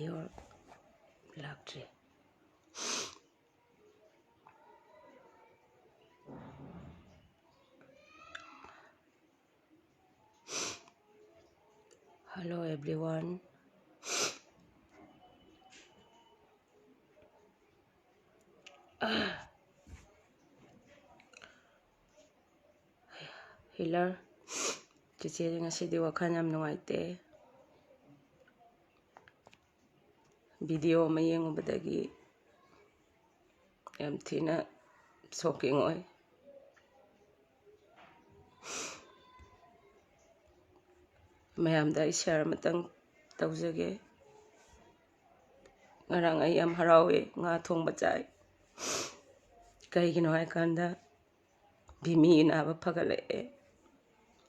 video laktre. Hello everyone. Healer. Cici ngasi di wakan yam nungaitba. Video mayeng ubadagi. Yam tina soking oy. Mayam da share matang tawjage. Ngarang ay yam harawe nga thongba chai. Kaigino ay kanda bimi inaba phagale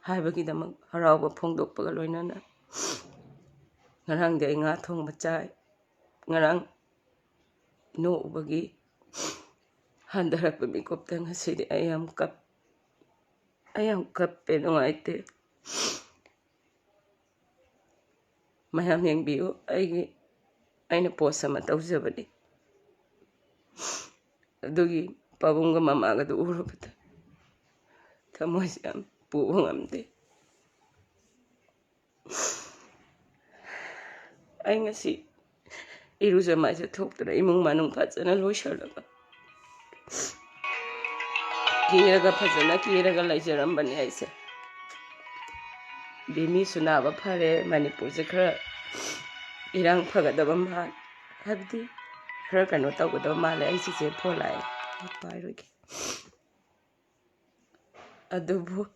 haibagidamag harawa phongdokpaga loinana ngarang de nga thongba chai ngarang no ubagi handarakpa mikopta ngasidi ayam kappe nungaitba. Mayam yengbiyo aina post ama tawjabani. Adugi pabungga mamaga du urubata. Tamoy yam puwa ngamde. Ay ngasi iruja maja thoktra imung manung phajana loisharlaga. Kiraga laijarambani aise. Bimi sunaba phare Manipur se khara irang phagadaba mal habdi khara kano tawgadaba mal ai se pholai pairoge adubu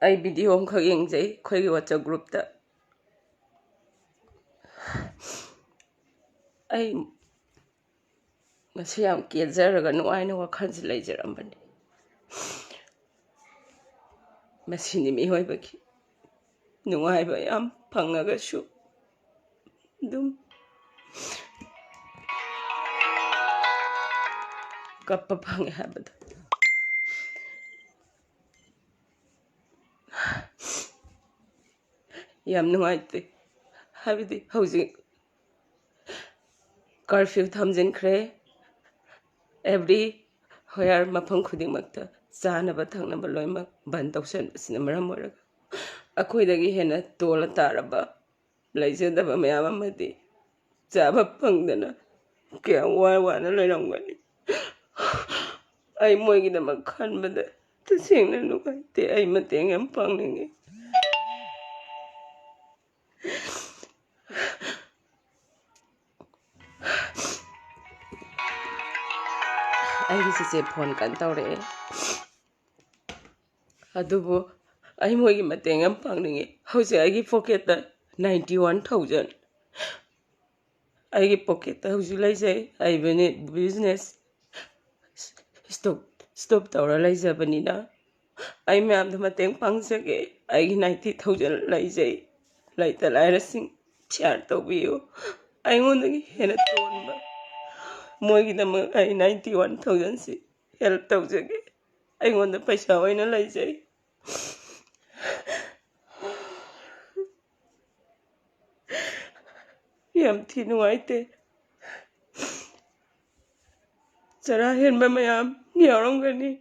ai video khag yengjai khoi gi WhatsApp group ta ai ngasi yam kezaraga nuaina wakhansi laijarambani. Masini mi hoibaki nungaiba yam phangagashu dum kappa phange habada yam nungaitba habidi hauji curfew thamjinkhre every where mafam khudingmakta chanaba thangnaba loimak ban tawsanbasina maram oraga akhoidagi hena tola taraba laijadaba mayam amadi chaba phangdana kya wana loiramgani ai moigidamak khanbada tasengna nungaitba ai mateng yam pangningi. Ai gisi phone kan tawre adubu ai moigi mateng yam pangningi hause ai pocket ta 91,000 ai pocket ta hauju laijai ai bene business stop tawra laijabani na ai mayam da mateng pangsage ai 90,000 laijai laita lairasing share tawbiyo ai ngonagi hena tonba moigi dama ai 91,000 si help tawjage ai ngonda paisa oina laijai yam thi nungaitba chara henba mayam yaramgani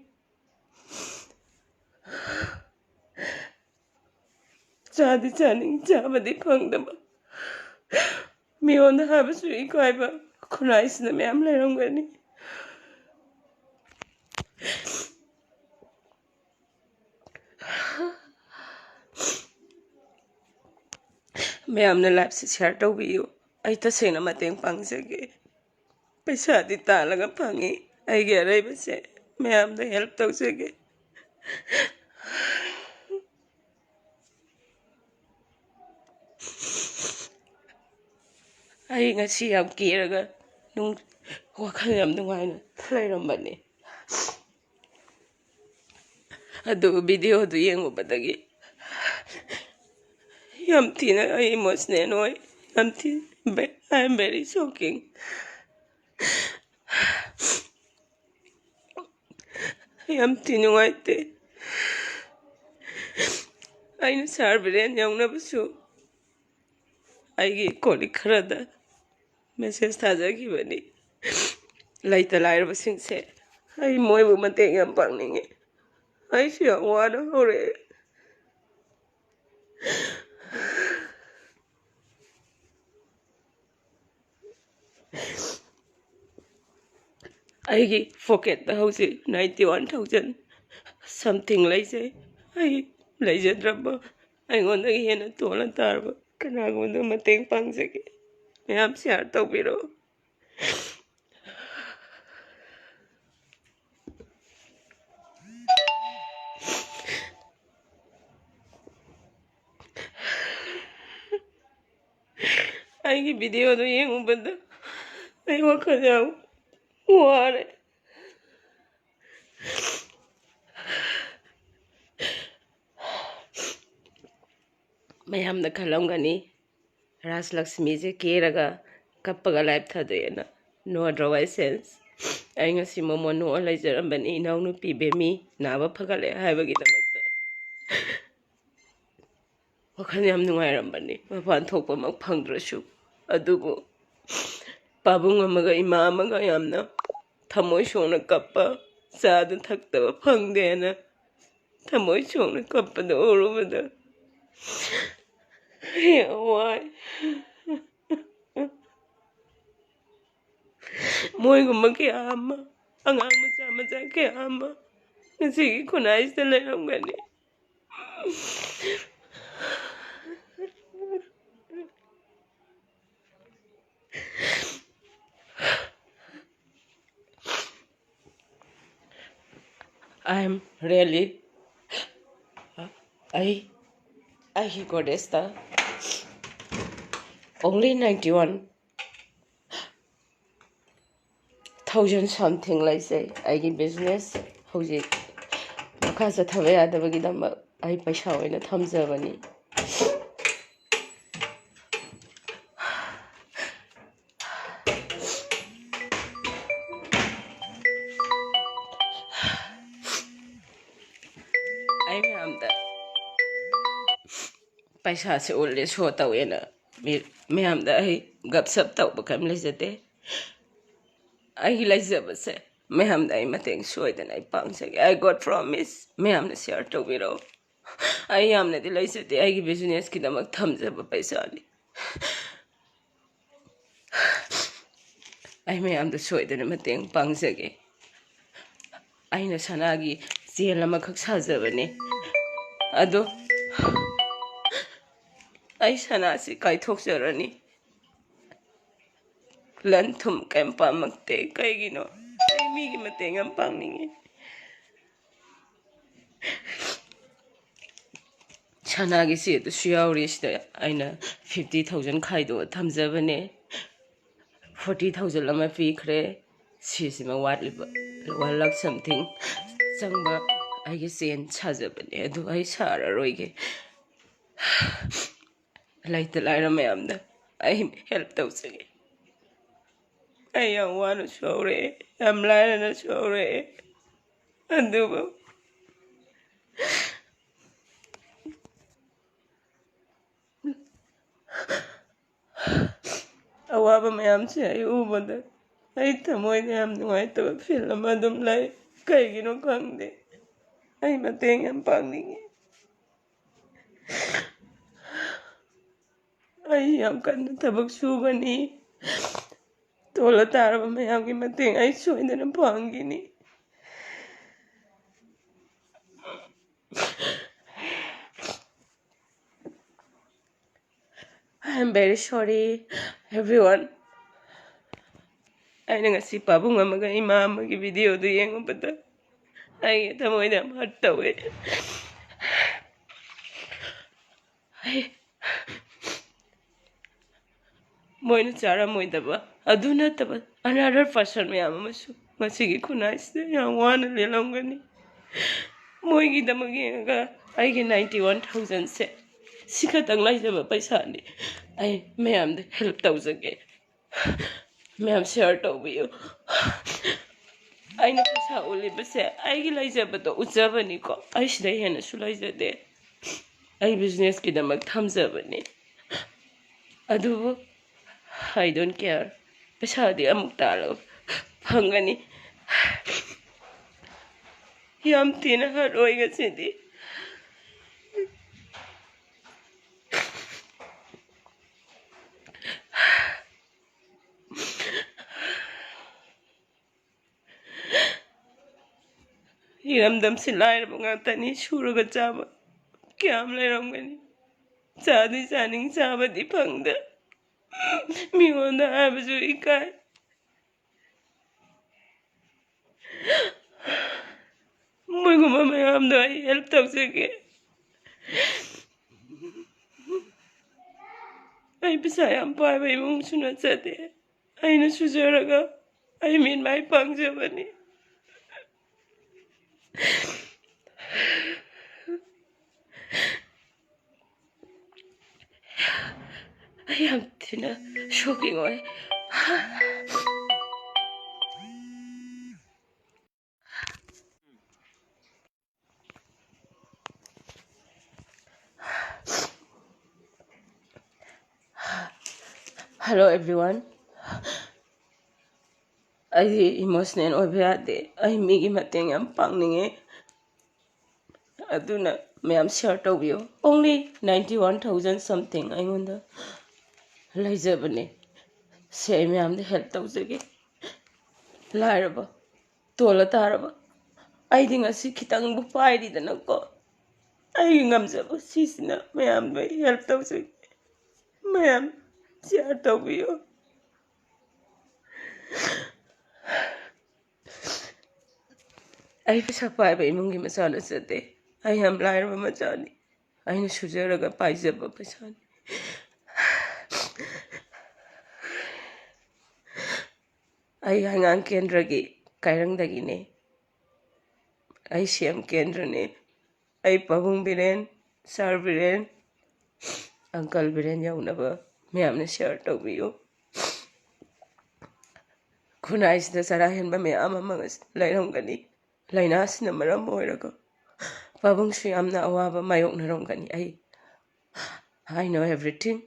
chadi chaning chabadi phangdaba mionda habasu ikaiba khunaisina mayam lairamgani mayamna live se share tawbiyo ai tasena mateng pangjage paisa di talaga phangi ai ge araiba se mayamda help tawjage ai ngasi yam kiraga wakhal yam nungaina lairambani adu video du yengubadagi yam thina ai emotional oy yam thi I am very shocking. Yam thi nungaitba aina sarbren yangnabasu ꯑꯩꯒꯤ ꯀꯣꯂꯤꯛ ꯈꯔꯗ message ꯊꯥꯖꯈꯤꯕꯅꯤ ꯂꯩꯇ ꯂꯥꯏꯔꯕꯁꯤꯡꯁꯦ ꯑꯩ ꯃꯣꯏꯕꯨ ꯃꯇꯦꯡ ꯌꯥꯝ ꯄꯥꯡꯅꯤꯡꯉꯤ ꯑꯩꯁꯨ ꯌꯥꯝ ꯋꯥꯅ ꯍꯧꯔꯛꯑꯦ ꯑꯩꯒꯤ ꯄꯣꯀꯦꯠꯇ ꯍꯧꯖꯤꯛ 91,000 something ꯂꯩꯖꯩ ꯑꯩ ꯂꯩꯖꯗ꯭ꯔꯕ ꯑꯩꯉꯣꯟꯗꯒꯤ ꯍꯦꯟꯅ ꯇꯣꯜꯂ ꯇꯥꯔꯕ ꯀꯅꯥꯒꯨꯝꯕꯗ ꯃꯇꯦꯡ ꯄꯥꯡꯖꯒꯦ ꯃꯌꯥꯝ ꯁꯤꯌꯥꯔ ꯇꯧꯕꯤꯔꯣ ꯑꯩꯒꯤ ꯚꯤꯗꯤꯑꯣꯗꯣ ꯌꯦꯡꯉꯨꯕꯗ ꯑꯩ ꯋꯥꯈꯜ ꯌꯥꯝ ꯋꯥꯔꯦ ꯃꯌꯥꯝꯅ ꯈꯜꯂꯝꯒꯅꯤ ꯔꯥꯖ ꯂꯛꯁꯃꯤꯁꯦ ꯀꯦꯔꯒ ꯀꯞꯄꯒ ꯂꯥꯏꯐ ꯊꯥꯗꯣꯛꯑꯦꯅ ꯅꯣ ꯑꯗꯔꯋꯥꯏꯁ ꯁꯦꯟꯁ ꯑꯩ ꯉꯁꯤ ꯃꯣꯃꯣ ꯅꯣꯛꯑ ꯂꯩꯖꯔꯝꯕꯅꯤ ꯏꯅꯥꯎꯅꯨꯄꯤ ꯕꯦꯃꯤ ꯅꯥꯕ ꯐꯒꯠꯂꯦ ꯍꯥꯏꯕꯒꯤꯗꯃꯛꯇ ꯋꯥꯈꯜ ꯌꯥꯝ ꯅꯨꯡꯉꯥꯏꯔꯝꯕꯅꯤ ꯃꯄꯥꯟ ꯊꯣꯛꯄꯃꯛ ꯐꯪꯗ꯭ꯔꯁꯨ ꯑꯗꯨꯕꯨ ꯄꯥꯕꯨꯡ ꯑꯃꯒ ꯏꯃꯥ ꯑꯃꯒ ꯌꯥꯝꯅ ꯊꯃꯣꯏ ꯁꯣꯛꯅ ꯀꯞꯄ ꯆꯥꯗ ꯊꯛꯇꯕ ꯐꯪꯗꯦꯅ ꯊꯃꯣꯏ ꯁꯣꯛꯅ ꯀꯞꯄꯗ ꯎꯔꯨꯕꯗ ꯌꯥꯝ ꯋꯥꯏ ꯃꯣꯏꯒꯨꯝꯕ ꯀꯌꯥ ꯑꯃ ꯑꯉꯥꯡ ꯃꯆꯥ ꯃꯆꯥ kaya ama ngasiga kunayis na lang gani I'm really I got esta only 91,000 something like say I business hojik makasa thabe yadabagi dam ai paisa oina thamjabani I am the paisa se olle so tawena me am the ai gapsap taw bakam lejate ai lejabase me am the ai mateng soidan ai pangsage I got promise me am the share to biro I am the lejate ai business ki damak thamjaba paisa ni ai me am the soidan mateng pangsage aina sanagi ꯆꯦꯜ ꯑꯃꯈꯛ ꯁꯥꯖꯕꯅꯦ ꯑꯗꯣ ꯑꯩ ꯁꯅꯥꯁꯤ ꯀꯥꯏꯊꯣꯛꯆꯔꯅꯤ ꯂꯟ ꯊꯨꯝ ꯀꯩꯝ ꯄꯥꯝꯃꯛꯇꯦ ꯀꯩꯒꯤꯅꯣ ꯑꯩ ꯃꯤꯒꯤ ꯃꯇꯦꯡ ꯌꯥꯝ ꯄꯥꯡꯅꯤꯡꯉꯤ ꯁꯅꯥꯒꯤ ꯆꯦꯗꯨꯁꯨ ꯌꯥꯎꯔꯤ ꯁꯤꯗ ꯑꯩꯅ 50,000 ꯈꯥꯏꯗꯣꯛꯑ ꯊꯝꯖꯕꯅꯦ 40,000 ꯑꯃ ꯄꯤꯈ꯭ꯔꯦ ꯁꯤꯁꯤꯃ ꯋꯥꯠꯂꯤꯕ 1 lakh something ꯆꯪꯕ ꯑꯩꯒꯤ ꯆꯦꯟ ꯁꯥꯖꯕꯅꯦ ꯑꯗꯨ ꯑꯩ ꯁꯥꯔꯔꯣꯏꯒꯦ ꯂꯩꯇ ꯂꯥꯏꯔ ꯃꯌꯥꯝꯅ ꯑꯩ ꯍꯦꯜꯞ ꯇꯧꯖꯒꯦ ꯑꯩ ꯌꯥꯝ ꯋꯥꯅꯁꯨ ꯍꯧꯔꯛꯑꯦ ꯌꯥꯝ ꯂꯥꯏꯔꯅꯁꯨ ꯍꯧꯔꯛꯑꯦ ꯑꯗꯨꯕꯨ ꯑꯋꯥꯕ ꯃꯌꯥꯝꯁꯦ ꯑꯩ ꯎꯕꯗ ꯑꯩ ꯊꯃꯣꯏꯗ ꯌꯥꯝ ꯅꯨꯡꯉꯥꯏꯇꯕ ꯐꯤꯜ ꯑꯃ ꯑꯗꯨꯝ ꯂꯩ ꯀꯩꯒꯤꯅꯣ ꯈꯪꯗꯦ ꯑꯩ ꯃꯇꯦꯡ ꯌꯥꯝ ꯄꯥꯡꯅꯤꯡꯉꯤ ꯑꯩ ꯌꯥꯝ ꯀꯟꯅ ꯊꯕꯛ ꯁꯨꯕꯅꯤ ꯇꯣꯜꯂ ꯇꯥꯔꯕ ꯃꯌꯥꯝꯒꯤ ꯃꯇꯦꯡ ꯑꯩ ꯁꯣꯏꯗꯅ ꯄꯥꯡꯈꯤꯅꯤ I am very sorry everyone ꯑꯩꯅ ꯉꯁꯤ ꯄꯥꯕꯨꯡ ꯑꯃꯒ ꯏꯃꯥ ꯑꯃꯒꯤ ꯚꯤꯗꯤꯑꯣꯗꯨ ꯌꯦꯡꯉꯨꯕꯗ ꯑꯩꯒꯤ ꯊꯃꯣꯏꯗ ꯌꯥꯝ ꯍꯔꯠ ꯇꯧꯋꯦ ꯃꯣꯏꯅ ꯆꯥꯔꯝꯃꯣꯏꯗꯕ ꯑꯗꯨ ꯅꯠꯇꯕ another person ꯃꯌꯥꯝ ꯑꯃꯁꯨ ꯉꯁꯤꯒꯤ ꯈꯨꯟꯅꯥꯏꯁꯤꯗ ꯌꯥꯝ ꯋꯥꯅ ꯂꯦꯜꯂꯝꯒꯅꯤ ꯃꯣꯏꯒꯤꯗꯃꯛ ꯌꯦꯡꯉꯒ ꯑꯩꯒꯤ 91,000ꯁꯦ ꯁꯤ ꯈꯛꯇꯪ ꯂꯩꯖꯕ ꯄꯩꯁꯥꯅꯤ ꯑꯩ ꯃꯌꯥꯝꯗ ꯍꯦꯜꯞ ꯇꯧꯖꯒꯦ ꯃꯌꯥꯝ ꯁꯤꯌꯔ ꯇꯧꯕꯤꯌꯨ ꯑꯩꯅ ꯄꯩꯁꯥ ꯎꯠꯂꯤꯕꯁꯦ ꯑꯩꯒꯤ ꯂꯩꯖꯕꯗꯣ ꯎꯠꯆꯕꯅꯤꯀꯣ ꯑꯩ ꯁꯤꯗꯩ ꯍꯦꯟꯅꯁꯨ ꯂꯩꯖꯗꯦ ꯑꯩ ꯕꯤꯖꯤꯅꯦꯁꯀꯤꯗꯃꯛ ꯊꯝꯖꯕꯅꯤ Adubu, I don't care. Pesadi amuk talo. Pangani. Yam tina haroiga sindi. Hiramdam silai bungatani shuruga chaba. Kyam leramgani. Chadi chaning chaba di pangda. Miwanda abazu ikai. Moiguma mayamda I help tausage. Ay bisayam pa bay mong sunat sate. Ay nasusuraga. I mean my pangsabani. I am tina shocking way. Hello everyone. I emotional obyade. I migi mateng am pangninge. Aduna mayam share to you. Only 91,000 something. I wonder. Laizabane. Say mayam the help tausage. Laraba. Tola taraba. I think I see kitang bupay the nako. I ngamsabo sisna mayam by help tausage. Mayam share to you. I was a five mungi masala sate. I am liar of Majani. I know Suzeraga Paisa Papasan. I hang on Kendragi, Kairang Dagine. I sham Kendrane. I pabung biren, sarbiren, Uncle Biren Yaunaba, Mayam shirt over you. Kunais the Sarahan by me among Lairongani. Lainas number of Moirago. Pabung Shiamna Awaba, my own Rongani. I know everything.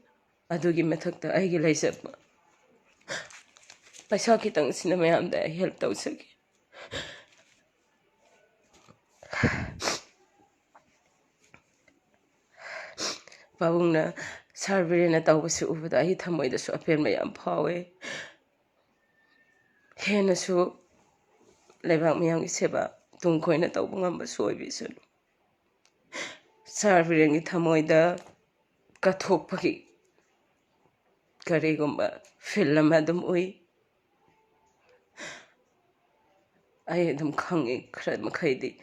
Adugi Matakta, I realize it. Paisa kitang sinamayam da help tausage. Pabungna sarvirena tawbasu ubada I thamoida su apen mayam phawe. Hena su lebak mayam seba tungkoina tawbungamba soibisu. Sarvirengi thamoida kathokpagi karigumba film adum ui. I adum khangi khrad makhaidi.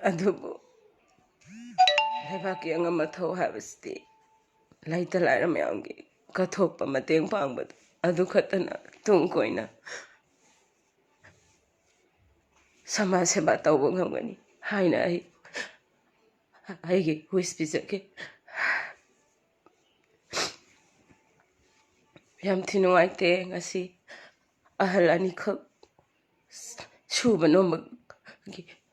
Adubu lebak yang amathau habasti. Laita lara mayamgi kathokpa mateng pangbad. Adu khatana tungkoina. Sama seba tawbung hamgani. Haina I whispizake. Yam tino aite ngasi ahalani khak suba no mag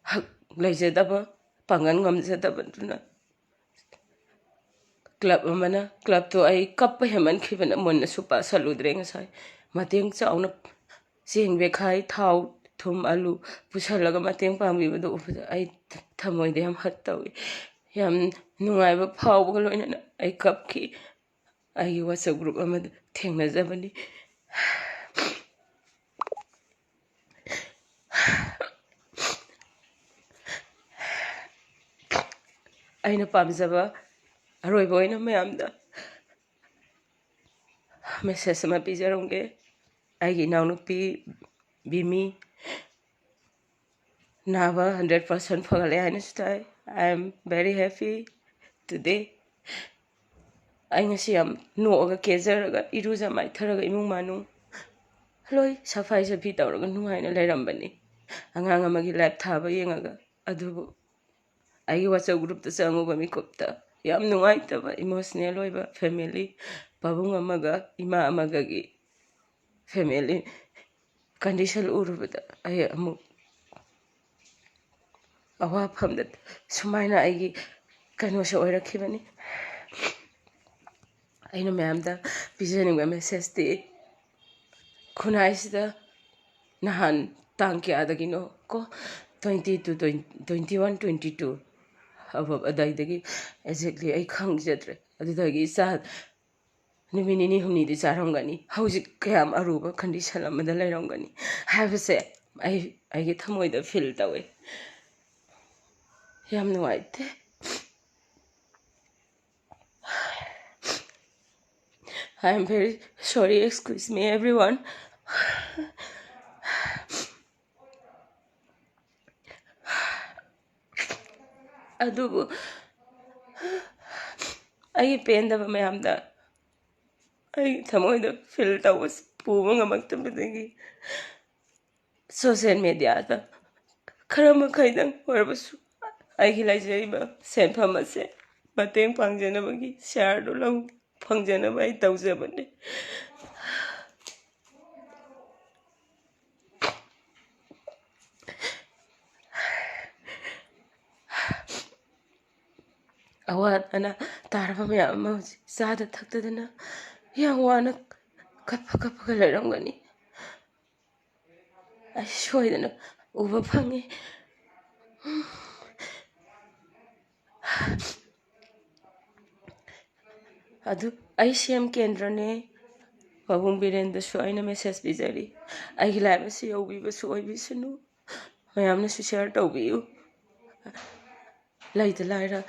hak laizadaba pangan ngamzadaba tuna club mana club to I kappa heman khibana monna supa saludre ngasai mateng chauna sing be khai thau thum alu pusalaga mateng pangbi bado I thamoi de yam hattawi yam nungaiba phawba loina I kapki I WhatsApp group amad thengnajabani aina pamjaba aroiba oina mayamda message ama pijarongge aigi naunupi bimi nava 100% phagale aina stai I am very happy today I ngasi yam noga kezaraga iruja mai tharaga imung manu loi safai safi tawraga nuhaina leirambani angang amagi live thaba yengaga adubu I WhatsApp group ta changuba mikopta yam nungaitba emotional oiba family pabung amaga ima amaga gi family condition urubada I amu ꯑꯋꯥꯐꯝꯗ ꯁꯨꯃꯥꯏꯅ ꯑꯩꯒꯤ ꯀꯩꯅꯣꯁꯦ ꯑꯣꯏꯔꯛꯈꯤꯕꯅꯤ ꯑꯩꯅ ꯃꯌꯥꯝꯗ ꯄꯤꯖꯅꯤꯡꯕ ꯃꯦꯁꯦꯖꯇꯤ ꯈꯨꯟꯅꯥꯏꯁꯤꯗ ꯅꯍꯥꯟ ꯇꯥꯡ ꯀꯌꯥꯗꯒꯤꯅꯣ ꯀꯣ 21-22 ꯑꯗꯨꯋꯥꯏꯗꯒꯤ exactly ꯑꯩ ꯈꯪꯖꯗ꯭ꯔꯦ ꯑꯗꯨꯗꯒꯤ ꯅꯨꯃꯤꯠ ꯅꯤꯅꯤ ꯍꯨꯝꯅꯤꯗꯤ ꯆꯥꯔꯝꯒꯅꯤ ꯍꯧꯖꯤꯛ ꯀꯌꯥꯝ ꯑꯔꯨꯕ ꯀꯟꯗꯤꯁꯟ ꯑꯃꯗ ꯂꯩꯔꯝꯒꯅꯤ ꯍꯥꯏꯕꯁꯦ ꯑꯩꯒꯤ ꯊꯃꯣꯏꯗ ꯐꯤꯜ ꯇꯧꯋꯦ ꯌꯥꯝ ꯅꯨꯡꯉꯥꯏꯇꯦ I am very sorry, excuse me everyone. ꯑꯗꯨꯕꯨ ꯑꯩꯒꯤ ꯄꯦꯟꯗꯕ ꯃꯌꯥꯝꯗ ꯑꯩꯒꯤ ꯊꯃꯣꯏꯗ ꯐꯤꯜ ꯇꯧꯕꯁꯤ ꯄꯨꯕ ꯉꯝꯃꯛꯇꯕꯗꯒꯤ ꯁꯣꯁꯤꯌꯦꯜ ꯃꯦꯗꯤꯌꯥꯗ ꯈꯔ ꯃꯈꯩꯗꯪ ꯑꯣꯏꯔꯕꯁꯨ ꯑꯩꯒꯤ ꯂꯩꯖꯔꯤꯕ ꯁꯦꯟꯐꯝ ꯑꯁꯦ ꯃꯇꯦꯡ ꯄꯥꯡꯖꯅꯕꯒꯤ ꯁꯤꯌꯥꯔꯗꯨ ꯐꯪꯖꯅꯕ ꯑꯩ ꯇꯧꯖꯕꯅꯤ ꯑꯋꯥꯠ ꯑꯅꯥ ꯇꯥꯔꯕ ꯃꯌꯥꯝ ꯑꯃ ꯍꯧꯖꯤꯛ ꯆꯥꯗ ꯊꯛꯇꯗꯅ ꯌꯥꯝ ꯋꯥꯅ ꯀꯞꯄꯒ ꯂꯩꯔꯝꯒꯅꯤ ꯑꯩ ꯁꯣꯏꯗꯅ ꯎꯕ ꯐꯪꯉꯤ ꯑꯗꯨ ꯑꯩ ꯁꯤ ꯑꯦꯝ ꯀꯦꯟꯗ꯭ꯔꯅꯦ ꯄꯥꯕꯨꯡ ꯕꯤꯔꯦꯟꯗꯁꯨ ꯑꯩꯅ ꯃꯦꯁꯦꯖ ꯄꯤꯖꯔꯤ ꯑꯩꯒꯤ ꯂꯥꯏꯐ ꯑꯁꯤ ꯌꯧꯕꯤꯕꯁꯨ ꯑꯣꯏꯕꯤꯁꯅꯨ ꯃꯌꯥꯝꯅꯁꯨ ꯁꯤꯌꯥꯔ ꯇꯧꯕꯤꯌꯨ ꯂꯩꯇ ꯂꯥꯏꯔ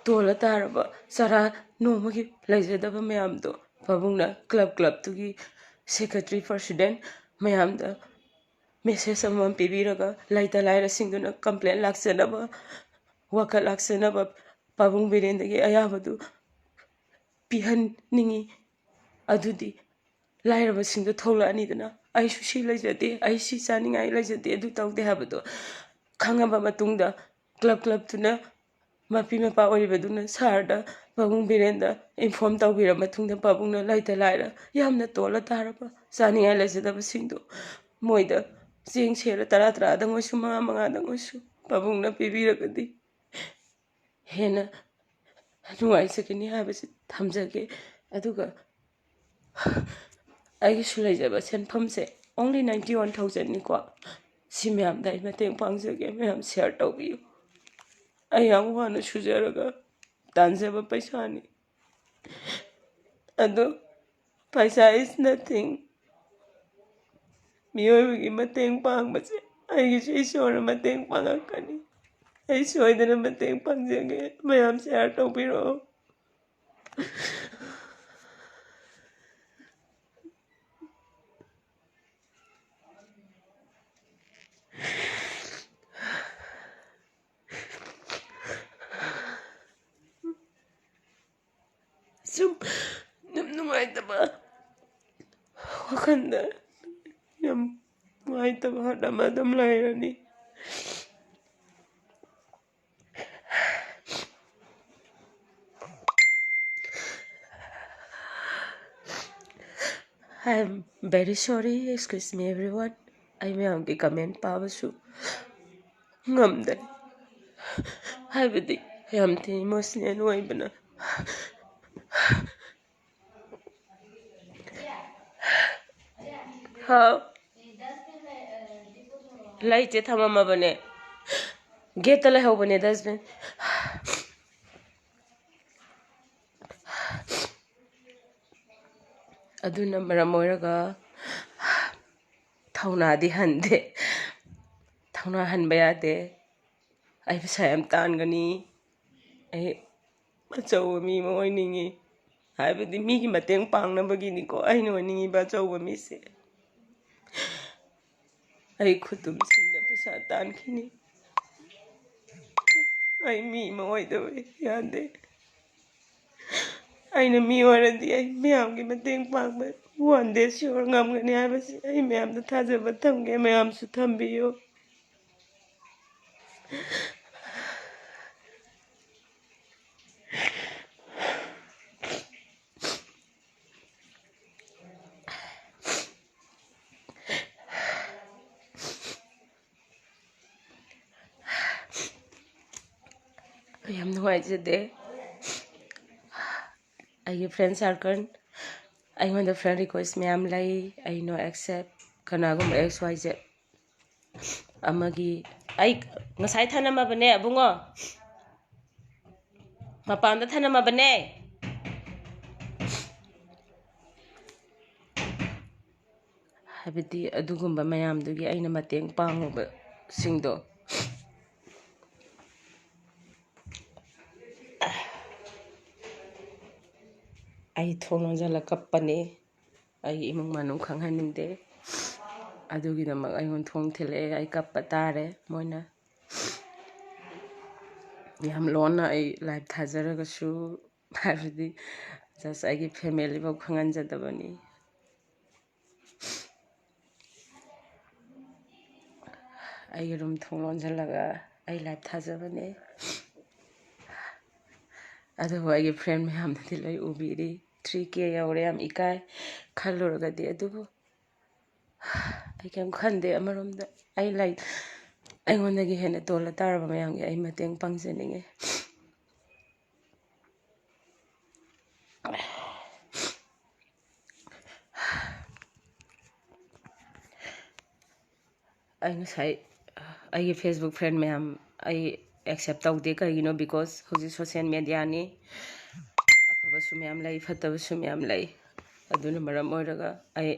ꯇꯣꯜꯂ ꯇꯥꯔꯕ ꯆꯔꯥ ꯅꯣꯡꯃꯒꯤ ꯂꯩꯖꯗꯕ ꯃꯌꯥꯝꯗꯣ ꯄꯥꯕꯨꯡꯅ ꯀ꯭ꯂꯕꯇꯨꯒꯤ ꯁꯦꯀ꯭ꯔꯦꯇꯔꯤ ꯄ꯭ꯔꯁꯤꯗꯦꯟ ꯃꯌꯥꯝꯗ ꯃꯦꯁꯦꯖ ꯑꯃꯃꯝ ꯄꯤꯕꯤꯔꯒ ꯂꯩꯇ ꯂꯥꯏꯔꯁꯤꯡꯗꯨꯅ ꯀꯝꯄ꯭ꯂꯦꯟ ꯂꯥꯛꯆꯅꯕ ꯋꯥꯀꯠ ꯂꯥꯛꯆꯅꯕ ꯄꯥꯕꯨꯡ ꯕꯤꯔꯦꯟꯗꯒꯤ ꯑꯌꯥꯕꯗꯨ ꯄꯤꯍꯟꯅꯤꯡꯉꯤ ꯑꯗꯨꯗꯤ ꯂꯥꯏꯔꯕꯁꯤꯡꯗꯣ ꯊꯣꯛꯂꯛꯑꯅꯤꯗꯅ ꯑꯩꯁꯨ ꯁꯤ ꯂꯩꯖꯗꯦ ꯑꯩ ꯁꯤ ꯆꯥꯅꯤꯡꯉꯥꯏ ꯂꯩꯖꯗꯦ ꯑꯗꯨ ꯇꯧꯗꯦ ꯍꯥꯏꯕꯗꯣ ꯈꯪꯉꯕ ꯃꯇꯨꯡꯗ ꯀ꯭ꯂꯕꯇꯨꯅ ꯃꯄꯤ ꯃꯄꯥ ꯑꯣꯏꯔꯤꯕꯗꯨꯅ ꯁꯍꯔꯗ ꯄꯥꯕꯨꯡ ꯕꯤꯔꯦꯟꯗ ꯏꯟꯐꯣꯔꯝ ꯇꯧꯕꯤꯔꯕ ꯃꯇꯨꯡꯗ ꯄꯥꯕꯨꯡꯅ ꯂꯩꯇ ꯂꯥꯏꯔ ꯌꯥꯝꯅ ꯇꯣꯜꯂ ꯇꯥꯔꯕ ꯆꯥꯅꯤꯡꯉꯥꯏ ꯂꯩꯖꯗꯕꯁꯤꯡꯗꯣ ꯃꯣꯏꯗ ꯆꯦꯡ ꯁꯦꯔ 10-10ꯗꯪ ꯑꯣꯏꯁꯨ 5-5ꯗꯪ ꯑꯣꯏꯁꯨ ꯄꯥꯕꯨꯡꯅ ꯄꯤꯕꯤꯔꯒꯗꯤ ꯍꯦꯟꯅ ꯅꯨꯡꯉꯥꯏꯖꯒꯅꯤ ꯍꯥꯏꯕꯁꯤ ꯊꯝꯖꯒꯦ ꯑꯗꯨꯒ ꯑꯩꯒꯤꯁꯨ ꯂꯩꯖꯕ ꯁꯦꯟꯐꯝꯁꯦ ꯑꯣꯡꯂꯤ 91,000ꯅꯤꯀꯣ ꯁꯤ ꯃꯌꯥꯝꯗ ꯑꯩ ꯃꯇꯦꯡ ꯄꯥꯡꯖꯒꯦ ꯃꯌꯥꯝ ꯁꯤꯌꯥꯔ ꯇꯧꯕꯤꯌꯨ ꯑꯩ ꯌꯥꯝ ꯋꯥꯅ ꯁꯨꯖꯔꯒ ꯇꯥꯟꯖꯕ ꯄꯩꯁꯥꯅꯤ ꯑꯗꯣ ꯄꯩꯁꯥ ꯏꯁ ꯅꯊꯤꯡ ꯃꯤꯑꯣꯏꯕꯒꯤ ꯃꯇꯦꯡ ꯄꯥꯡꯕꯁꯦ ꯑꯩꯒꯤꯁꯨ ꯏꯁꯣꯔꯅ ꯃꯇꯦꯡ ꯄꯥꯡꯉꯛꯀꯅꯤ ꯑꯩ ꯁꯣꯏꯗꯅ ꯃꯇꯦꯡ ꯄꯥꯡꯖꯒꯦ ꯃꯌꯥꯝ ꯁꯤꯌꯥꯔ ꯇꯧꯕꯤꯔꯛꯑꯣ ꯁꯨꯝ ꯅꯨꯡꯉꯥꯏꯇꯕ ꯋꯥꯈꯜꯗ ꯌꯥꯝ ꯅꯨꯡꯉꯥꯏꯇꯕ ꯍꯥꯔꯠ ꯑꯃ ꯑꯗꯨꯝ ꯂꯩꯔꯅꯤ I am very sorry, excuse me everyone. ꯑꯩ ꯃꯌꯥꯝꯒꯤ ꯀꯃꯦꯟ ꯄꯥꯕꯁꯨ ꯉꯝꯗꯦ ꯍꯥꯏꯕꯗꯤ ꯌꯥꯝ ꯊꯤꯅ ꯏꯃꯣꯁꯅꯦꯜ ꯑꯣꯏꯕꯅ ꯍꯥꯎ ꯂꯩꯇꯦ ꯊꯝꯃꯝꯃꯕꯅꯦ ꯒꯦꯠꯇ ꯂꯩꯍꯧꯕꯅꯦ ꯗꯁꯕꯤꯟ ꯑꯗꯨꯅ ꯃꯔꯝ ꯑꯣꯏꯔꯒ ꯊꯧꯅꯥꯗꯤ ꯍꯟꯗꯦ ꯊꯧꯅꯥ ꯍꯟꯕ ꯌꯥꯗꯦ ꯑꯩ ꯄꯩꯁꯥ ꯌꯥꯝ ꯇꯥꯟꯒꯅꯤ ꯑꯩ ꯑꯆꯧꯕ ꯃꯤ ꯑꯃ ꯑꯣꯏꯅꯤꯡꯉꯤ ꯍꯥꯏꯕꯗꯤ ꯃꯤꯒꯤ ꯃꯇꯦꯡ ꯄꯥꯡꯅꯕꯒꯤꯅꯤꯀꯣ ꯑꯩꯅ ꯑꯣꯏꯅꯤꯡꯉꯤꯕ ꯑꯆꯧꯕ ꯃꯤꯁꯦ ꯑꯩ ꯈꯨꯠꯇꯨꯝꯁꯤꯡꯗ ꯄꯩꯁꯥ ꯇꯥꯟꯈꯤꯅꯤ ꯑꯩ ꯃꯤ ꯑꯃ ꯑꯣꯏꯗꯕ ꯌꯥꯗꯦ ꯑꯩꯅ ꯃꯤ ꯑꯣꯏꯔꯗꯤ ꯑꯩ ꯃꯌꯥꯝꯒꯤ ꯃꯇꯦꯡ ꯄꯥꯡꯕ ꯋꯥꯟ ꯗꯦ ꯁꯤꯌꯣꯔ ꯉꯝꯒꯅꯤ ꯍꯥꯏꯕꯁꯤ ꯑꯩ ꯃꯌꯥꯝꯗ ꯊꯥꯖꯕ ꯊꯝꯒꯦ ꯃꯌꯥꯝꯁꯨ ꯊꯝꯕꯤꯌꯨ ꯅꯨꯡꯉꯥꯏꯖꯗꯦ ꯑꯩꯒꯤ ꯐ꯭ꯔꯦꯟ ꯁꯥꯔꯀꯜ ꯑꯩꯉꯣꯟꯗ ꯐ꯭ꯔꯦꯟ ꯔꯤꯀ꯭ꯋꯦꯁ ꯃꯌꯥꯝ ꯂꯩ ꯑꯩ ꯅꯣ ꯑꯦꯛꯁꯦꯞ ꯀꯅꯥꯒꯨꯝꯕ XYZ ꯑꯃꯒꯤ ꯑꯩ ꯉꯁꯥꯏ ꯊꯅꯝꯃꯕꯅꯦ ꯑꯕꯨꯡꯉꯣ ꯃꯄꯥꯟꯗ ꯊꯅꯝꯃꯕꯅꯦ ꯍꯥꯏꯕꯗꯤ ꯑꯗꯨꯒꯨꯝꯕ ꯃꯌꯥꯝꯗꯨꯒꯤ ꯑꯩꯅ ꯃꯇꯦꯡ ꯄꯥꯡꯉꯨꯕꯁꯤꯡꯗꯣ ꯑꯩ ꯊꯣꯡ ꯂꯣꯟꯖꯜꯂ ꯀꯞꯄꯅꯤ ꯑꯩꯒꯤ ꯏꯃꯨꯡ ꯃꯅꯨꯡ ꯈꯪꯍꯟꯅꯤꯡꯗꯦ ꯑꯗꯨꯒꯤꯗꯃꯛ ꯑꯩꯉꯣꯟꯗ ꯊꯣꯡ ꯊꯤꯜꯂꯛꯑꯦ ꯑꯩ ꯀꯞꯄ ꯇꯥꯔꯦ ꯃꯣꯏꯅ ꯌꯥꯝ ꯂꯣꯟꯅ ꯑꯩ ꯂꯥꯏꯚ ꯊꯥꯖꯔꯒꯁꯨ ꯍꯥꯏꯕꯗꯤ ꯖꯁ ꯑꯩꯒꯤ ꯐꯦꯃꯤꯂꯤꯐꯥꯎ ꯈꯪꯍꯟꯖꯗꯕꯅꯤ ꯑꯩꯒꯤ ꯔꯨꯝ ꯊꯣꯡ ꯂꯣꯟꯁꯤꯜꯂꯒ ꯑꯩ ꯂꯥꯏꯚ ꯊꯥꯖꯕꯅꯦ ꯑꯗꯨꯕꯨ ꯑꯩꯒꯤ ꯐ꯭ꯔꯦꯟ ꯃꯌꯥꯝꯅꯗꯤ ꯂꯣꯏ ꯎꯕꯤꯔꯤ 3K ꯌꯧꯔꯦ ꯌꯥꯝ ꯏꯀꯥꯏ ꯈꯜꯂꯨꯔꯒꯗꯤ ꯑꯗꯨꯕꯨ ꯑꯩ ꯀꯩꯝ ꯈꯟꯗꯦ ꯑꯃꯔꯣꯝꯗ ꯑꯩ ꯑꯩꯉꯣꯟꯗꯒꯤ ꯍꯦꯟꯅ ꯇꯣꯜꯂ ꯇꯥꯔꯕ ꯃꯌꯥꯝꯒꯤ ꯑꯩ ꯃꯇꯦꯡ ꯄꯥꯡꯖꯅꯤꯡꯉꯤ ꯑꯩ ꯉꯁꯥꯏ ꯑꯩꯒꯤ ꯐꯦꯁꯕꯨꯛ ꯐ꯭ꯔꯦꯟ ꯃꯌꯥꯝ ꯑꯩ ꯑꯦꯛꯁꯦꯞ ꯇꯧꯗꯦ ꯀꯩꯒꯤꯅꯣ ꯕꯤꯀꯣꯁ ꯍꯧꯖꯤꯛ ꯁꯣꯁꯤꯌꯦꯜ ꯃꯦꯗꯤꯌꯥꯅꯤ ꯑꯐꯕꯁꯨ ꯃꯌꯥꯝ ꯂꯩ ꯐꯠꯇꯕꯁꯨ ꯃꯌꯥꯝ ꯂꯩ ꯑꯗꯨꯅ ꯃꯔꯝ ꯑꯣꯏꯔꯒ ꯑꯩ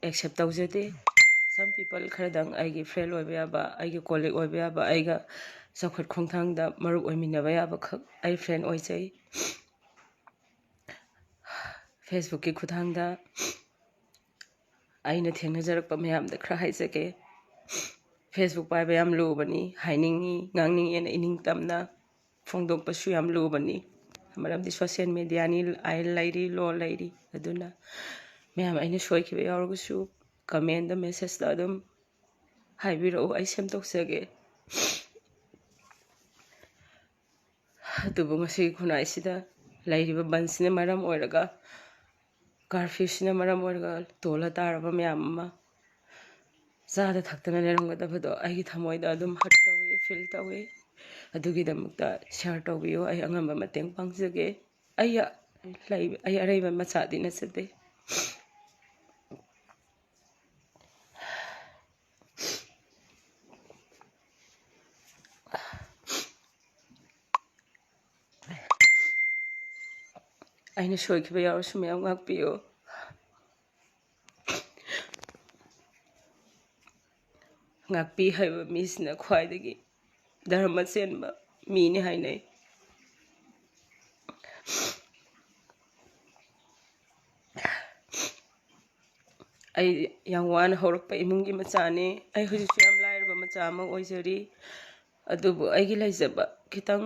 ꯑꯦꯛꯁꯦꯞ ꯇꯧꯖꯗꯦ ꯁꯝ ꯄꯤꯄꯜ ꯈꯔꯗꯪ ꯑꯩꯒꯤ ꯐ꯭ꯔꯦꯟ ꯑꯣꯏꯕ ꯌꯥꯕ ꯑꯩꯒꯤ ꯀꯣꯂꯤꯛ ꯑꯣꯏꯕ ꯌꯥꯕ ꯑꯩꯒ ꯆꯥꯎꯈꯠ ꯈꯣꯡꯊꯥꯡꯗ ꯃꯔꯨꯞ ꯑꯣꯏꯃꯤꯟꯅꯕ ꯌꯥꯕꯈꯛ ꯑꯩ ꯐ꯭ꯔꯦꯟ ꯑꯣꯏꯖꯩ ꯐꯦꯁꯕꯨꯛꯀꯤ ꯈꯨꯠꯊꯥꯡꯗ ꯑꯩꯅ ꯊꯦꯡꯅꯖꯔꯛꯄ ꯃꯌꯥꯝꯗ ꯈꯔ ꯍꯥꯏꯖꯒꯦ ꯐꯦꯁꯕꯨꯛ ꯄꯥꯏꯕ ꯌꯥꯝ ꯂꯨꯕꯅꯤ ꯍꯥꯏꯅꯤꯡꯉꯤ ꯉꯥꯡꯅꯤꯡꯉꯦꯅ ꯏꯅꯤꯡꯇꯝꯅ ꯐꯣꯡꯗꯣꯛꯄꯁꯨ ꯌꯥꯝ ꯂꯨꯕꯅꯤ ꯃꯔꯝꯗꯤ ꯁꯣꯁꯤꯌꯦꯜ ꯃꯦꯗꯤꯌꯥꯅꯤ ꯑꯥꯏꯟ ꯂꯩꯔꯤ ꯂꯣ ꯂꯩꯔꯤ ꯑꯗꯨꯅ ꯃꯌꯥꯝ ꯑꯩꯅ ꯁꯣꯏꯈꯤꯕ ꯌꯥꯎꯔꯒꯁꯨ ꯀꯃꯦꯟꯗ ꯃꯦꯁꯦꯖꯇ ꯑꯗꯨꯝ ꯍꯥꯏꯕꯤꯔꯛꯎ ꯑꯩ ꯁꯦꯝꯗꯣꯛꯆꯒꯦ ꯑꯗꯨꯕꯨ ꯉꯁꯤꯒꯤ ꯈꯨꯟꯅꯥꯏꯁꯤꯗ ꯂꯩꯔꯤꯕ ꯕꯟꯁꯤꯅ ꯃꯔꯝ ꯑꯣꯏꯔꯒ ꯀꯥꯔꯐ꯭ꯌꯨꯁꯤꯅ ꯃꯔꯝ ꯑꯣꯏꯔꯒ ꯇꯣꯜꯂ ꯇꯥꯔꯕ ꯃꯌꯥꯝ ꯑꯃ ꯆꯥꯗ ꯊꯛꯇꯅ ꯂꯩꯔꯝꯒꯗꯕꯗꯣ ꯑꯩꯒꯤ ꯊꯃꯣꯏꯗ ꯑꯗꯨꯝ ꯍꯔꯠ ꯇꯧꯏ ꯐꯤꯜ ꯇꯧꯏ ꯑꯗꯨꯒꯤꯗꯃꯛꯇ ꯁꯤꯌꯥꯔ ꯇꯧꯕꯤꯌꯨ ꯑꯩ ꯑꯉꯝꯕ ꯃꯇꯦꯡ ꯄꯥꯡꯖꯒꯦ ꯑꯩ ꯑꯔꯩꯕ ꯃꯆꯥꯗꯤ ꯅꯠꯆꯗꯦ ꯑꯩꯅ ꯁꯣꯏꯈꯤꯕ ꯌꯥꯎꯔꯁꯨ ꯃꯌꯥꯝ ꯉꯥꯛꯄꯤꯌꯨ ꯉꯥꯛꯄꯤ ꯍꯥꯏꯕ ꯃꯤꯁꯤꯅ ꯈ꯭ꯋꯥꯏꯗꯒꯤ ꯙꯔꯃ ꯆꯦꯟꯕ ꯃꯤꯅꯤ ꯍꯥꯏꯅꯩ ꯑꯩ ꯌꯥꯝ ꯋꯥꯅ ꯍꯧꯔꯛꯄ ꯏꯃꯨꯡꯒꯤ ꯃꯆꯥꯅꯤ ꯑꯩ ꯍꯧꯖꯤꯛꯁꯨ ꯌꯥꯝ ꯂꯥꯏꯔꯕ ꯃꯆꯥ ꯑꯃ ꯑꯣꯏꯖꯔꯤ ꯑꯗꯨꯕꯨ ꯑꯩꯒꯤ ꯂꯩꯖꯕ ꯈꯤꯇꯪ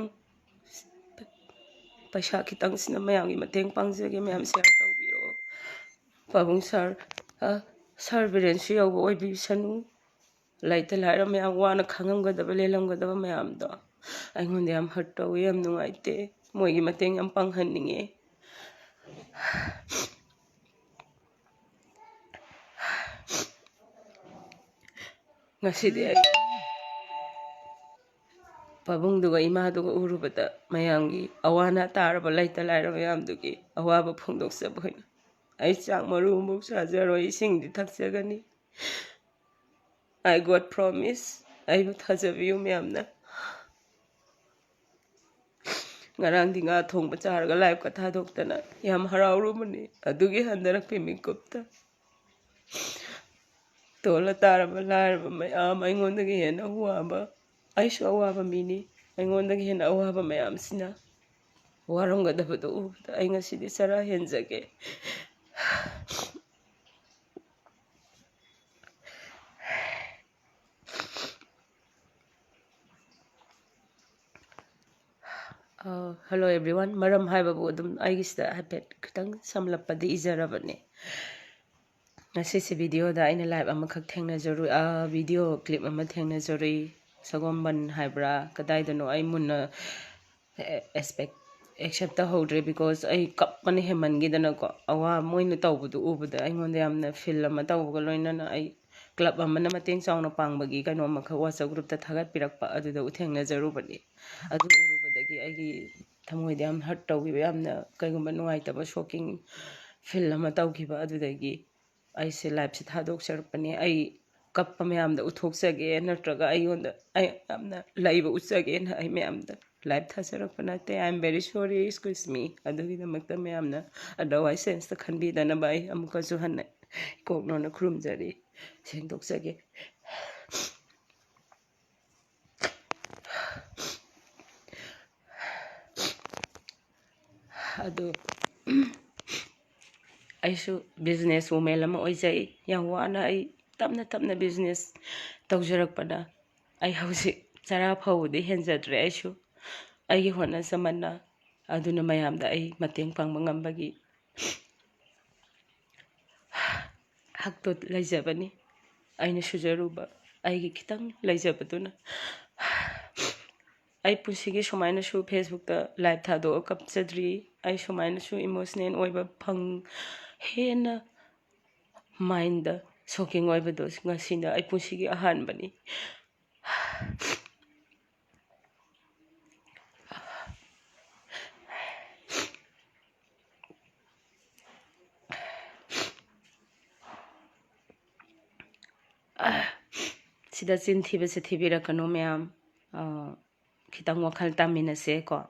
ꯄꯩꯁꯥ ꯈꯤꯇꯪꯁꯤꯅ ꯃꯌꯥꯝꯒꯤ ꯃꯇꯦꯡ ꯄꯥꯡꯖꯒꯦ ꯃꯌꯥꯝ ꯁꯤꯌꯥꯔ ꯇꯧꯕꯤꯔꯛꯑꯣ ꯄꯥꯕꯨꯡ ꯁꯥꯔ ꯕꯤꯔꯦꯟꯁꯨ ꯌꯧꯕ ꯑꯣꯏꯕꯤꯁꯅꯨ ꯂꯩꯇ ꯂꯥꯏꯔ ꯃꯌꯥꯝ ꯋꯥꯅ ꯈꯪꯉꯝꯒꯗꯕ ꯂꯦꯜꯂꯝꯒꯗꯕ ꯃꯌꯥꯝꯗꯣ ꯑꯩꯉꯣꯟꯗ ꯌꯥꯝ ꯍꯔꯠ ꯇꯧꯋꯤ ꯌꯥꯝ ꯅꯨꯡꯉꯥꯏꯇꯦ ꯃꯣꯏꯒꯤ ꯃꯇꯦꯡ ꯌꯥꯝ ꯄꯥꯡꯍꯟꯅꯤꯡꯉꯦ ꯉꯁꯤꯗꯤ ꯑꯩ ꯄꯥꯕꯨꯡꯗꯨꯒ ꯏꯃꯥꯗꯨꯒ ꯎꯔꯨꯕꯗ ꯃꯌꯥꯝꯒꯤ ꯑꯋꯥ ꯑꯅꯥ ꯇꯥꯔꯕ ꯂꯩꯇ ꯂꯥꯏꯔ ꯃꯌꯥꯝꯗꯨꯒꯤ ꯑꯋꯥꯕ ꯐꯣꯡꯗꯣꯛꯆꯕ ꯑꯣꯏꯅ ꯑꯩ ꯆꯥꯛ ꯃꯔꯨ ꯑꯃꯨꯛ ꯆꯥꯖꯔꯣꯏ ꯏꯁꯤꯡꯗꯤ ꯊꯛꯆꯒꯅꯤ ꯑꯥꯏ ꯒꯣꯠ ꯄ꯭ꯔꯣꯃꯤꯁ ꯑꯩꯕꯨ ꯊꯥꯖꯕꯤꯌꯨ ꯃꯌꯥꯝꯅ ꯉꯔꯥꯡꯗꯤ ꯉꯥ ꯊꯣꯡꯕ ꯆꯥꯔꯒ ꯂꯥꯏꯞꯀ ꯊꯥꯗꯣꯛꯇꯅ ꯌꯥꯝ ꯍꯔꯥꯎꯔꯨꯕꯅꯤ ꯑꯗꯨꯒꯤ ꯍꯟꯊꯔꯛꯄꯤ ꯃꯤꯀꯨꯞꯇ ꯇꯣꯜꯂ ꯇꯥꯔꯕ ꯂꯥꯏꯔꯕ ꯃꯌꯥꯝ ꯑꯩꯉꯣꯟꯗꯒꯤ ꯍꯦꯟꯅ ꯋꯥꯕ ꯑꯩꯁꯨ ꯑꯋꯥꯕ ꯃꯤꯅꯤ ꯑꯩꯉꯣꯟꯗꯒꯤ ꯍꯦꯟꯅ ꯑꯋꯥꯕ ꯃꯌꯥꯝꯁꯤꯅ ꯋꯥꯔꯝꯒꯗꯕꯗꯨ ꯎꯕꯗ ꯑꯩ ꯉꯁꯤꯗꯤ ꯆꯔꯥ ꯍꯦꯟꯖꯒꯦ ꯍꯜꯂꯣ ꯑꯦꯕ꯭ꯔꯤꯋꯥꯟ ꯃꯔꯝ ꯍꯥꯏꯕꯕꯨ ꯑꯗꯨꯝ ꯑꯩꯒꯤꯁꯤꯗ ꯍꯥꯏꯐꯦꯠ ꯈꯤꯇꯪ ꯁꯝꯂꯞꯄꯗꯤ ꯏꯖꯔꯕꯅꯦ ꯉꯁꯤꯁꯦ ꯚꯤꯗꯤꯑꯣꯗ ꯑꯩꯅ ꯂꯥꯏꯚ ꯑꯃꯈꯛ ꯊꯦꯡꯅꯖꯔꯨꯏ ꯚꯤꯗꯤꯑꯣ ꯀ꯭ꯂꯤꯞ ꯑꯃ ꯊꯦꯡꯅꯖꯔꯨꯏ ꯁꯒꯣꯜꯕꯟ ꯍꯥꯏꯕ꯭ꯔꯥ ꯀꯗꯥꯏꯗꯅꯣ ꯑꯩ ꯃꯨꯟꯅ ꯑꯦꯛꯁꯦꯞ ꯇꯧꯍꯧꯗ꯭ꯔꯦ ꯕꯤꯀꯣꯁ ꯑꯩ ꯀꯞꯄꯅ ꯍꯦꯟꯃꯟꯈꯤꯗꯅꯀꯣ ꯃꯣꯏꯅ ꯇꯧꯕꯗꯨ ꯎꯕꯗ ꯑꯩꯉꯣꯟꯗ ꯌꯥꯝꯅ ꯐꯤꯜ ꯑꯃ ꯇꯧꯕꯒ ꯂꯣꯏꯅꯅ ꯑꯩ club amana mateng chawna pangbagi kaino makha WhatsApp group ta thagat pirakpa aduda uthengna jarubani adu urubadagi aigi thamoide am hurt tawgiba yamna kaigumba nungaitaba shocking feel ama tawgiba adudagi aise live se thadok sarpani ai kappa mayamda uthokchage natraga ayonda ai amna laiba uchage na ai mayamda live thasarakpana te I am very sorry excuse me adugi damakta mayamna otherwise sense ta khanbi dana bai amuka ju hanna koknona khurumjari sengdokchage adu aisu business woman lama oijai yang wana ai tapna business tawjarakpada ai hausi chara phawdi henjadre aisu ai hona samana aduna mayamda ai mateng pangba ngambagi hakto laijabani aina sujaruba aigi kitang laijabaduna ai pusigi sumaina su Facebook ta live thado kapchadri ai sumaina su emotional oiba phang hena mind da shocking oiba dos ngasina ai pusigi ahan bani sida chin thiba se thibira kano mayam kitang wakhal taminase ko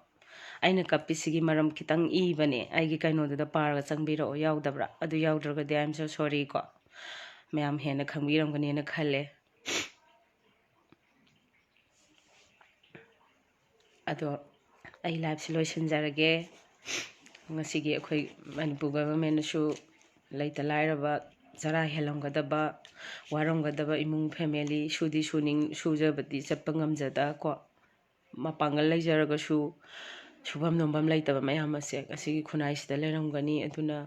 aina kapisigi maram kitang ibane aigi kaino da parga changbiro yaudabra adu yaudroga de I am so sorry ko mayam hena khangbiram gani na khale ado ai live solution jarage ngasigi akhoi manipur government su laita lairaba jara helamgadaba waramgadaba imung family sudi suning sujabati chapangam jada ko mapangal laijaraga su subam nombam laitaba mayam ase asigi khunai sida leramgani aduna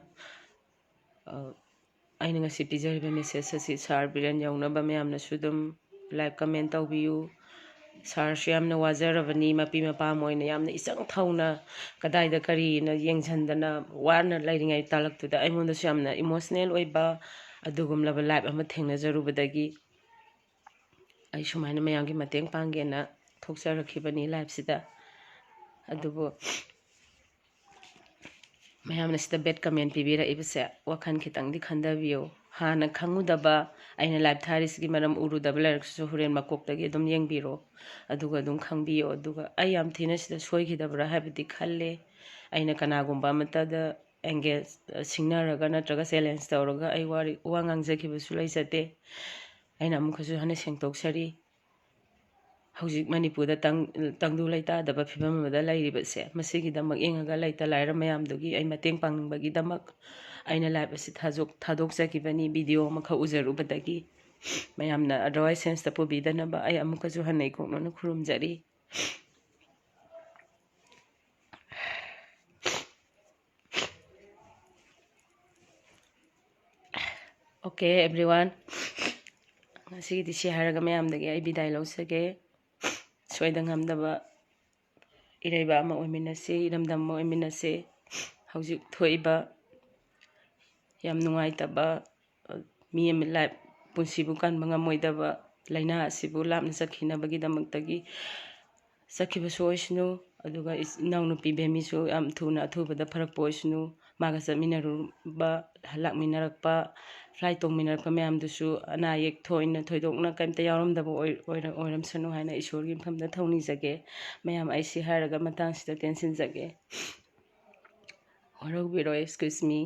aina ngasi pijariba message asi sar biran yaunaba mayamna sudum live comment tawbiyu sar yamna wajarabani mapi mapa moina yamna isang thauna kadaida kari na yengchandana warna lairingai talaktuda aimonda yamna emotional oiba adugumlaba live ama thengna jarubadagi ai sumaina mayamgi mateng panggena thokjarakhibani live sida adubo mayamna sida bad comment pibira ibase wakhan khitang di khandabiyo hana khangudaba aina live tharisigi maram urudaba laraksu huren makoktagi adum yengbiro aduga adum khangbiyo aduga ai yam thina sida soigidabra habidi khalle aina kanagumba amatada engage singnaraga natraga challenge tawraga ai wari wangangjakhibasu laijate aina amukhasu hana sengtoksari hौजिक मणिपुरदा तंगदु लेता दबा फिबम मदा लाइरिबसे मसिगी दमक इंगागा लेता Lyra मयामदुगी आई मतेंग पांगबगी दमक आइना live असि थादोक जकिबनी video मखा उजरुबदगी मयामना otherwise sense तपो बिदनबा आई अमुकजु हनै कोनोन खुरुमजरी okay everyone ngasi di share mayamdagi ai bidai lawsage soidangamdaba iraiba ama oiminase iramdam ma oiminase hauzik thoiba yam nungaitaba mi am life punsibu kan mangamoidaba laina asibu lapna sakhinabagi damaktagi sakhiba soisnu aduga naunupi bemisu am thuna athubada pharak poisnu maga saminaruba halakminarakpa flight tongminarakpa mayamdusu ana yek thoina thoidokna kaimta yaramdaba oiramsanu haina isorgi mfamda thawni jage mayam aisi haraga matang sida tension jage horog biro excuse me